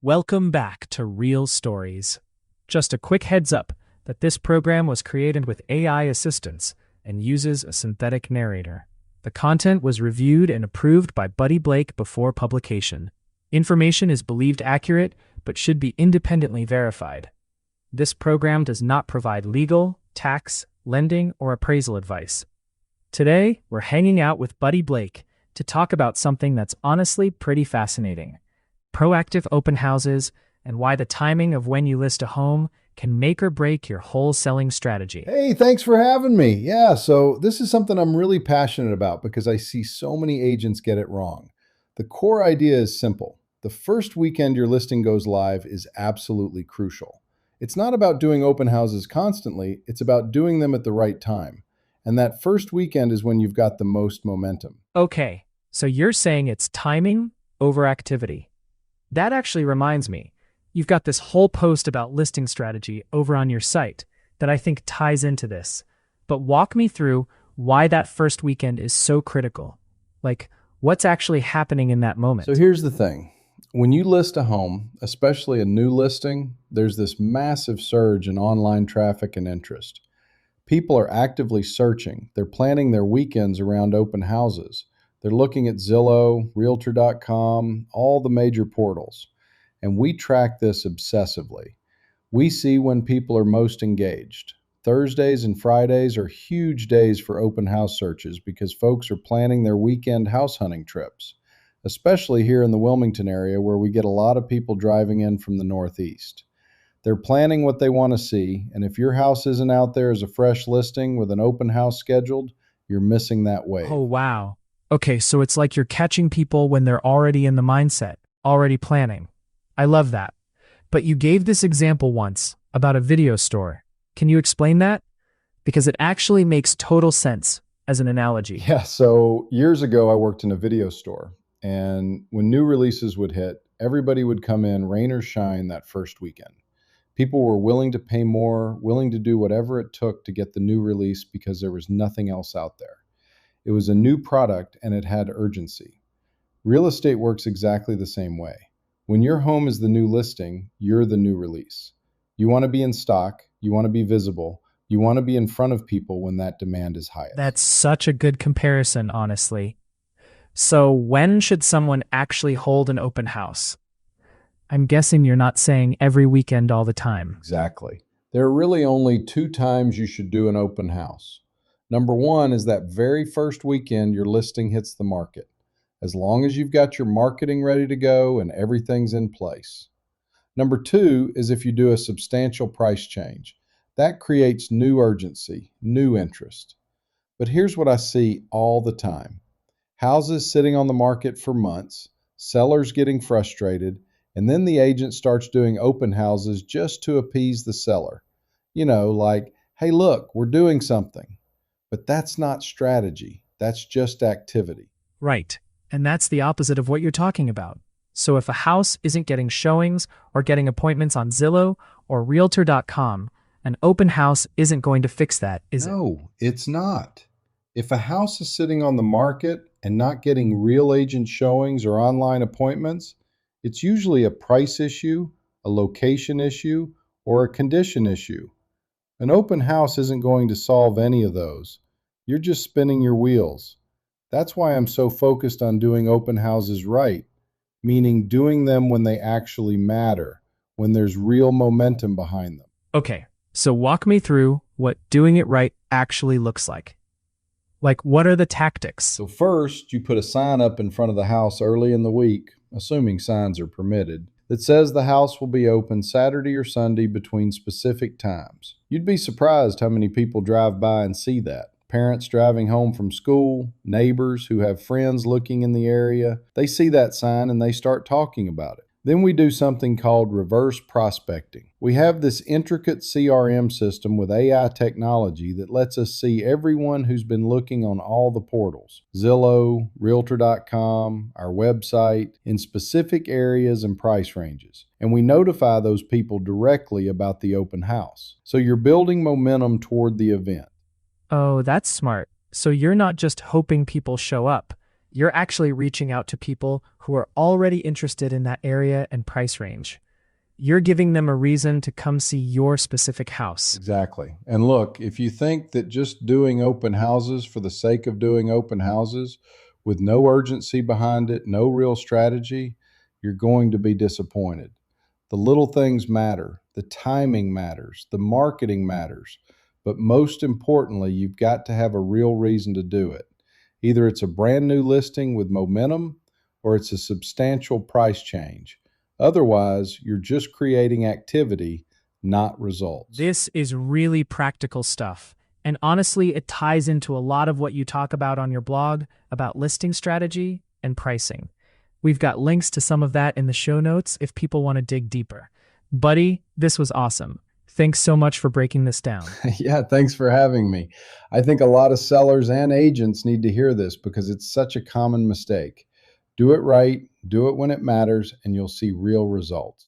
Welcome back to Real Stories. Just a quick heads up that this program was created with AI assistance and uses a synthetic narrator. The content was reviewed and approved by Buddy Blake before publication. Information is believed accurate but should be independently verified. This program does not provide legal, tax, lending, or appraisal advice. Today, we're hanging out with Buddy Blake to talk about something that's honestly pretty fascinating: proactive open houses and why the timing of when you list a home can make or break your whole selling strategy. Hey, thanks for having me. Yeah, so this is something I'm really passionate about because I see so many agents get it wrong. The core idea is simple. The first weekend your listing goes live is absolutely crucial. It's not about doing open houses constantly, it's about doing them at the right time. And that first weekend is when you've got the most momentum. Okay, so you're saying it's timing over activity. That actually reminds me, you've got this whole post about listing strategy over on your site that I think ties into this. But walk me through why that first weekend is so critical. Like, what's actually happening in that moment? So here's the thing. When you list a home, especially a new listing, there's this massive surge in online traffic and interest. People are actively searching. They're planning their weekends around open houses. They're looking at Zillow, Realtor.com, all the major portals. And we track this obsessively. We see when people are most engaged. Thursdays and Fridays are huge days for open house searches because folks are planning their weekend house hunting trips, especially here in the Wilmington area where we get a lot of people driving in from the Northeast. They're planning what they want to see, and if your house isn't out there as a fresh listing with an open house scheduled, you're missing that wave. Oh, wow. Okay, so it's like you're catching people when they're already in the mindset, already planning. I love that. But you gave this example once about a video store. Can you explain that? Because it actually makes total sense as an analogy. Yeah, so years ago I worked in a video store, and when new releases would hit, everybody would come in, rain or shine, that first weekend. People were willing to pay more, willing to do whatever it took to get the new release because there was nothing else out there. It was a new product and it had urgency. Real estate works exactly the same way. When your home is the new listing, you're the new release. You want to be in stock, you want to be visible, you want to be in front of people when that demand is highest. That's such a good comparison, honestly. So when should someone actually hold an open house? I'm guessing you're not saying every weekend all the time. Exactly. There are really only two times you should do an open house. Number one is that very first weekend your listing hits the market, as long as you've got your marketing ready to go and everything's in place. Number two is if you do a substantial price change. That creates new urgency, new interest. But here's what I see all the time. Houses sitting on the market for months, sellers getting frustrated, and then the agent starts doing open houses just to appease the seller. You know, like, hey, look, we're doing something. But that's not strategy. That's just activity. Right. And that's the opposite of what you're talking about. So if a house isn't getting showings or getting appointments on Zillow or Realtor.com, an open house isn't going to fix that, is it? No, it's not. If a house is sitting on the market and not getting real agent showings or online appointments, it's usually a price issue, a location issue, or a condition issue. An open house isn't going to solve any of those. You're just spinning your wheels. That's why I'm so focused on doing open houses right, meaning doing them when they actually matter, when there's real momentum behind them. Okay, so walk me through what doing it right actually looks like. Like, what are the tactics? So first, you put a sign up in front of the house early in the week, assuming signs are permitted, that says the house will be open Saturday or Sunday between specific times. You'd be surprised how many people drive by and see that. Parents driving home from school, neighbors who have friends looking in the area, they see that sign and they start talking about it. Then we do something called reverse prospecting. We have this intricate CRM system with AI technology that lets us see everyone who's been looking on all the portals, Zillow, Realtor.com, our website, in specific areas and price ranges. And we notify those people directly about the open house. So you're building momentum toward the event. Oh, that's smart. So you're not just hoping people show up. You're actually reaching out to people who are already interested in that area and price range. You're giving them a reason to come see your specific house. Exactly. And look, if you think that just doing open houses for the sake of doing open houses with no urgency behind it, no real strategy, you're going to be disappointed. The little things matter, the timing matters, the marketing matters, but most importantly, you've got to have a real reason to do it. Either it's a brand new listing with momentum or it's a substantial price change. Otherwise, you're just creating activity, not results. This is really practical stuff. And honestly, it ties into a lot of what you talk about on your blog about listing strategy and pricing. We've got links to some of that in the show notes if people want to dig deeper. Buddy, this was awesome. Thanks so much for breaking this down. Yeah, thanks for having me. I think a lot of sellers and agents need to hear this because it's such a common mistake. Do it right, do it when it matters, and you'll see real results.